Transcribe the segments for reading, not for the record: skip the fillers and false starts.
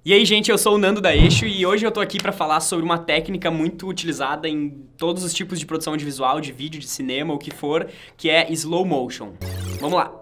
E aí, gente, eu sou o Nando da Eixo e hoje eu tô aqui pra falar sobre uma técnica muito utilizada em todos os tipos de produção audiovisual, de vídeo, de cinema, o que for, que é slow motion. Vamos lá!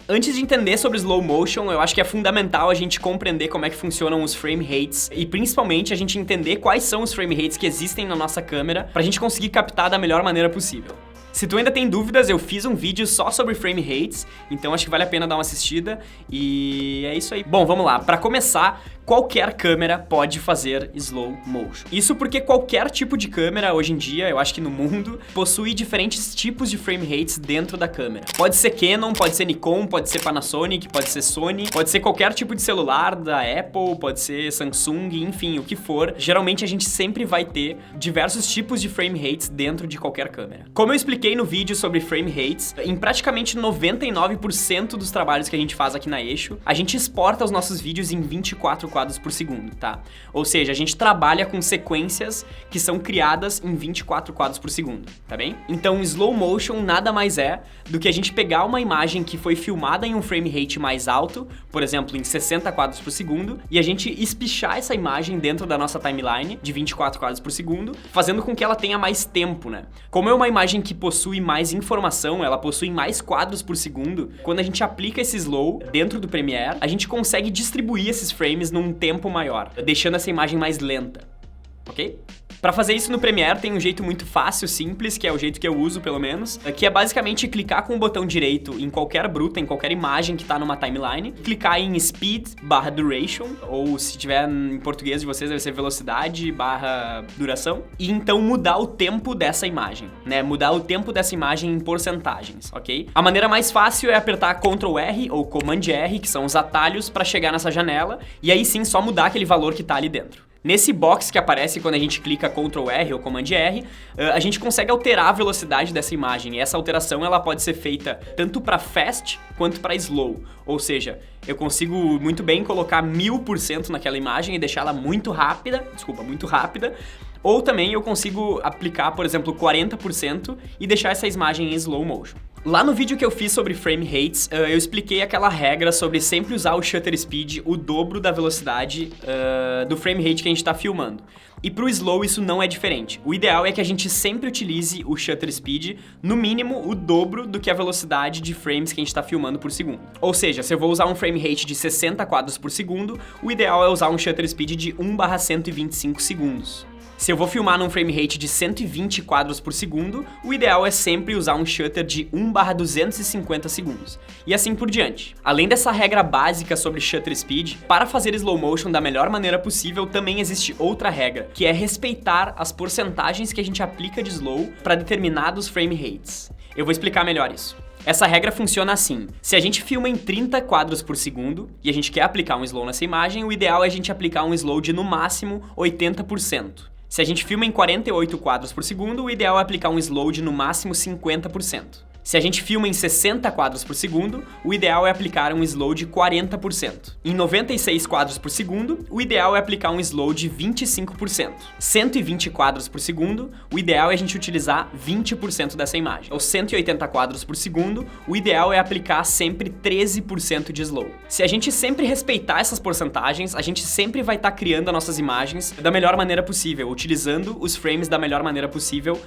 Antes de entender sobre slow motion, eu acho que é fundamental a gente compreender como é que funcionam os frame rates e principalmente a gente entender quais são os frame rates que existem na nossa câmera pra gente conseguir captar da melhor maneira possível. Se tu ainda tem dúvidas, eu fiz um vídeo só sobre frame rates, então acho que vale a pena dar uma assistida e é isso aí. Bom, vamos lá. Pra começar, qualquer câmera pode fazer slow motion. Isso porque qualquer tipo de câmera, hoje em dia, eu acho que no mundo, possui diferentes tipos de frame rates dentro da câmera. Pode ser Canon, pode ser Nikon, pode ser Panasonic, pode ser Sony, pode ser qualquer tipo de celular da Apple, pode ser Samsung, enfim, o que for. Geralmente a gente sempre vai ter diversos tipos de frame rates dentro de qualquer câmera. Como eu expliquei no vídeo sobre frame rates, em praticamente 99% dos trabalhos que a gente faz aqui na Eixo, a gente exporta os nossos vídeos em 24 quadros por segundo, tá? Ou seja, a gente trabalha com sequências que são criadas em 24 quadros por segundo, tá bem? Então, slow motion nada mais é do que a gente pegar uma imagem que foi filmada em um frame rate mais alto, por exemplo, em 60 quadros por segundo, e a gente espichar essa imagem dentro da nossa timeline de 24 quadros por segundo, fazendo com que ela tenha mais tempo, né? Como é uma imagem que possui mais informação, ela possui mais quadros por segundo, quando a gente aplica esse slow dentro do Premiere, a gente consegue distribuir esses frames num tempo maior, deixando essa imagem mais lenta, ok? Pra fazer isso no Premiere tem um jeito muito fácil, simples, que é o jeito que eu uso pelo menos, que é basicamente clicar com o botão direito em qualquer bruta, em qualquer imagem que tá numa timeline, clicar em Speed/Duration, ou se tiver em português de vocês deve ser velocidade/duração, e então mudar o tempo dessa imagem, né? Mudar o tempo dessa imagem em porcentagens, ok? A maneira mais fácil é apertar Ctrl R ou Command R, que são os atalhos pra chegar nessa janela, e aí sim só mudar aquele valor que tá ali dentro. Nesse box que aparece quando a gente clica Ctrl R ou Command R, a gente consegue alterar a velocidade dessa imagem. E essa alteração ela pode ser feita tanto para fast quanto para slow. Ou seja, eu consigo muito bem colocar 1000% naquela imagem e deixar ela muito rápida, ou também eu consigo aplicar, por exemplo, 40% e deixar essa imagem em slow motion. Lá no vídeo que eu fiz sobre frame rates, eu expliquei aquela regra sobre sempre usar o shutter speed o dobro da velocidade do frame rate que a gente está filmando. E pro slow isso não é diferente. O ideal é que a gente sempre utilize o shutter speed no mínimo o dobro do que a velocidade de frames que a gente está filmando por segundo. Ou seja, se eu vou usar um frame rate de 60 quadros por segundo, o ideal é usar um shutter speed de 1/125 segundos. Se eu vou filmar num frame rate de 120 quadros por segundo, o ideal é sempre usar um shutter de 1/250 segundos. E assim por diante. Além dessa regra básica sobre shutter speed, para fazer slow motion da melhor maneira possível, também existe outra regra, que é respeitar as porcentagens que a gente aplica de slow para determinados frame rates. Eu vou explicar melhor isso. Essa regra funciona assim: se a gente filma em 30 quadros por segundo e a gente quer aplicar um slow nessa imagem, o ideal é a gente aplicar um slow de no máximo 80%. Se a gente filma em 48 quadros por segundo, o ideal é aplicar um slow de no máximo 50%. Se a gente filma em 60 quadros por segundo, o ideal é aplicar um slow de 40%. Em 96 quadros por segundo, o ideal é aplicar um slow de 25%. 120 quadros por segundo, o ideal é a gente utilizar 20% dessa imagem. Aos 180 quadros por segundo, o ideal é aplicar sempre 13% de slow. Se a gente sempre respeitar essas porcentagens, a gente sempre vai estar criando as nossas imagens da melhor maneira possível, utilizando os frames da melhor maneira possível,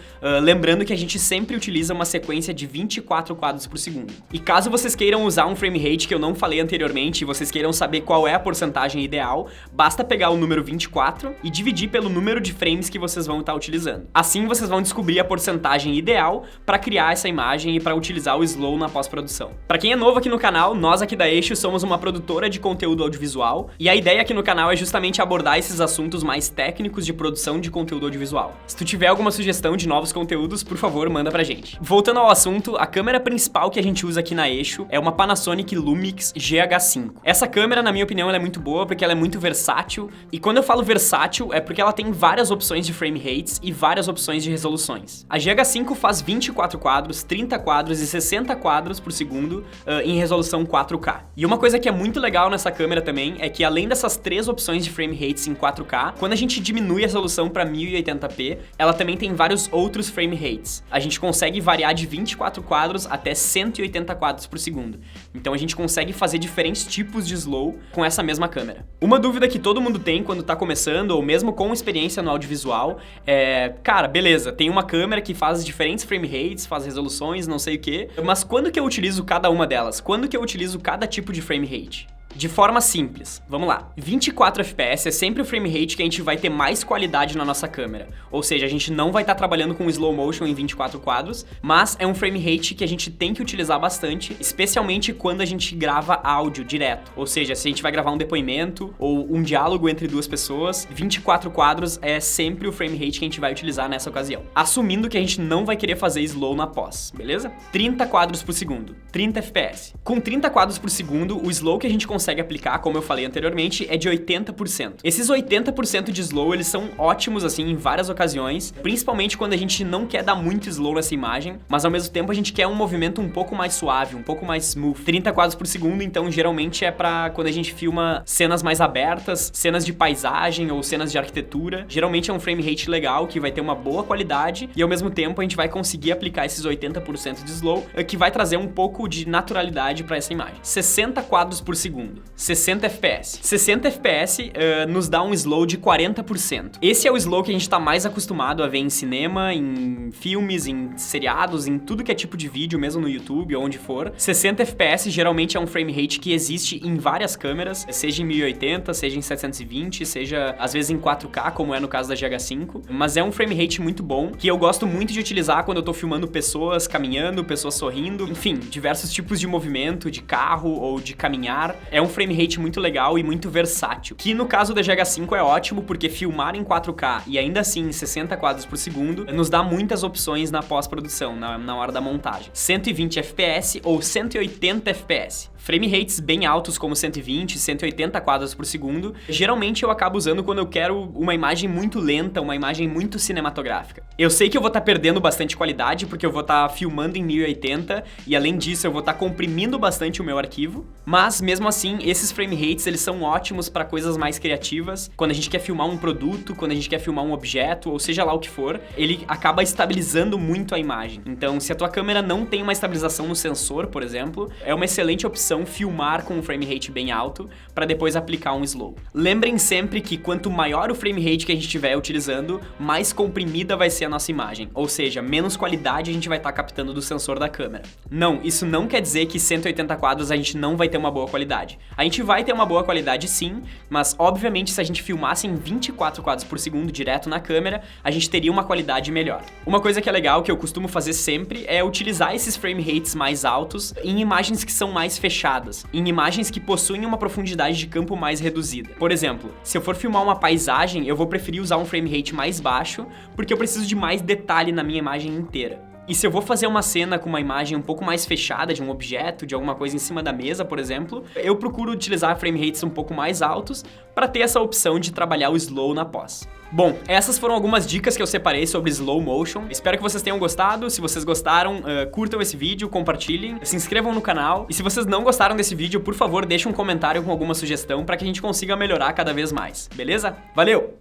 lembrando que a gente sempre utiliza uma sequência de 24 quadros por segundo. E caso vocês queiram usar um frame rate que eu não falei anteriormente e vocês queiram saber qual é a porcentagem ideal, basta pegar o número 24 e dividir pelo número de frames que vocês vão estar utilizando. Assim vocês vão descobrir a porcentagem ideal para criar essa imagem e para utilizar o slow na pós-produção. Para quem é novo aqui no canal, nós aqui da Eixo somos uma produtora de conteúdo audiovisual e a ideia aqui no canal é justamente abordar esses assuntos mais técnicos de produção de conteúdo audiovisual. Se tu tiver alguma sugestão de novos conteúdos, por favor, manda pra gente. Voltando ao assunto, momento, a câmera principal que a gente usa aqui na Eixo é uma Panasonic Lumix GH5. Essa câmera, na minha opinião, ela é muito boa porque ela é muito versátil, e quando eu falo versátil é porque ela tem várias opções de frame rates e várias opções de resoluções. A GH5 faz 24 quadros, 30 quadros e 60 quadros por segundo em resolução 4K. E uma coisa que é muito legal nessa câmera também é que, além dessas 3 opções de frame rates em 4K, quando a gente diminui a resolução para 1080p, ela também tem vários outros frame rates. A gente consegue variar de 24 quadros até 180 quadros por segundo. Então a gente consegue fazer diferentes tipos de slow com essa mesma câmera. Uma dúvida que todo mundo tem quando tá começando, ou mesmo com experiência no audiovisual, é... cara, beleza, tem uma câmera que faz diferentes frame rates, faz resoluções, não sei o que, mas quando que eu utilizo cada uma delas? Quando que eu utilizo cada tipo de frame rate? De forma simples, vamos lá. 24 FPS é sempre o frame rate que a gente vai ter mais qualidade na nossa câmera. Ou seja, a gente não vai estar trabalhando com slow motion em 24 quadros, mas é um frame rate que a gente tem que utilizar bastante, especialmente quando a gente grava áudio direto. Ou seja, se a gente vai gravar um depoimento ou um diálogo entre duas pessoas, 24 quadros é sempre o frame rate que a gente vai utilizar nessa ocasião. Assumindo que a gente não vai querer fazer slow na pós, beleza? 30 quadros por segundo, 30 FPS. Com 30 quadros por segundo, o slow que a gente consegue aplicar, como eu falei anteriormente, é de 80%. Esses 80% de slow, eles são ótimos, assim, em várias ocasiões, principalmente quando a gente não quer dar muito slow nessa imagem, mas ao mesmo tempo a gente quer um movimento um pouco mais suave, um pouco mais smooth. 30 quadros por segundo, então, geralmente é pra quando a gente filma cenas mais abertas, cenas de paisagem ou cenas de arquitetura. Geralmente é um frame rate legal, que vai ter uma boa qualidade, e ao mesmo tempo a gente vai conseguir aplicar esses 80% de slow, que vai trazer um pouco de naturalidade pra essa imagem. 60 quadros por segundo. 60 FPS. 60 FPS nos dá um slow de 40%. Esse é o slow que a gente tá mais acostumado a ver em cinema, em filmes, em seriados, em tudo que é tipo de vídeo, mesmo no YouTube ou onde for. 60 FPS geralmente é um frame rate que existe em várias câmeras, seja em 1080, seja em 720, seja às vezes em 4K, como é no caso da GH5, mas é um frame rate muito bom, que eu gosto muito de utilizar quando eu tô filmando pessoas caminhando, pessoas sorrindo, enfim, diversos tipos de movimento, de carro ou de caminhar. É um frame rate muito legal e muito versátil, que no caso da GH5 é ótimo porque filmar em 4K e ainda assim em 60 quadros por segundo nos dá muitas opções na pós-produção, na hora da montagem. 120 FPS ou 180 FPS. Frame rates bem altos como 120, 180 quadros por segundo, geralmente eu acabo usando quando eu quero uma imagem muito lenta, uma imagem muito cinematográfica. Eu sei que eu vou estar perdendo bastante qualidade porque eu vou estar filmando em 1080 e além disso eu vou estar comprimindo bastante o meu arquivo, mas mesmo assim esses frame rates eles são ótimos para coisas mais criativas, quando a gente quer filmar um produto, quando a gente quer filmar um objeto, ou seja lá o que for, ele acaba estabilizando muito a imagem. Então se a tua câmera não tem uma estabilização no sensor, por exemplo, é uma excelente opção filmar com um frame rate bem alto para depois aplicar um slow. Lembrem sempre que quanto maior o frame rate que a gente estiver utilizando, mais comprimida vai ser a nossa imagem, ou seja, menos qualidade a gente vai estar captando do sensor da câmera. Não, isso não quer dizer que 180 quadros a gente não vai ter uma boa qualidade. A gente vai ter uma boa qualidade sim, mas obviamente se a gente filmasse em 24 quadros por segundo direto na câmera, a gente teria uma qualidade melhor. Uma coisa que é legal, que eu costumo fazer sempre, é utilizar esses frame rates mais altos em imagens que são mais fechadas, em imagens que possuem uma profundidade de campo mais reduzida. Por exemplo, se eu for filmar uma paisagem, eu vou preferir usar um frame rate mais baixo, porque eu preciso de mais detalhe na minha imagem inteira. E se eu vou fazer uma cena com uma imagem um pouco mais fechada de um objeto, de alguma coisa em cima da mesa, por exemplo, eu procuro utilizar frame rates um pouco mais altos para ter essa opção de trabalhar o slow na pós. Bom, essas foram algumas dicas que eu separei sobre slow motion. Espero que vocês tenham gostado. Se vocês gostaram, curtam esse vídeo, compartilhem, se inscrevam no canal. E se vocês não gostaram desse vídeo, por favor, deixem um comentário com alguma sugestão para que a gente consiga melhorar cada vez mais. Beleza? Valeu!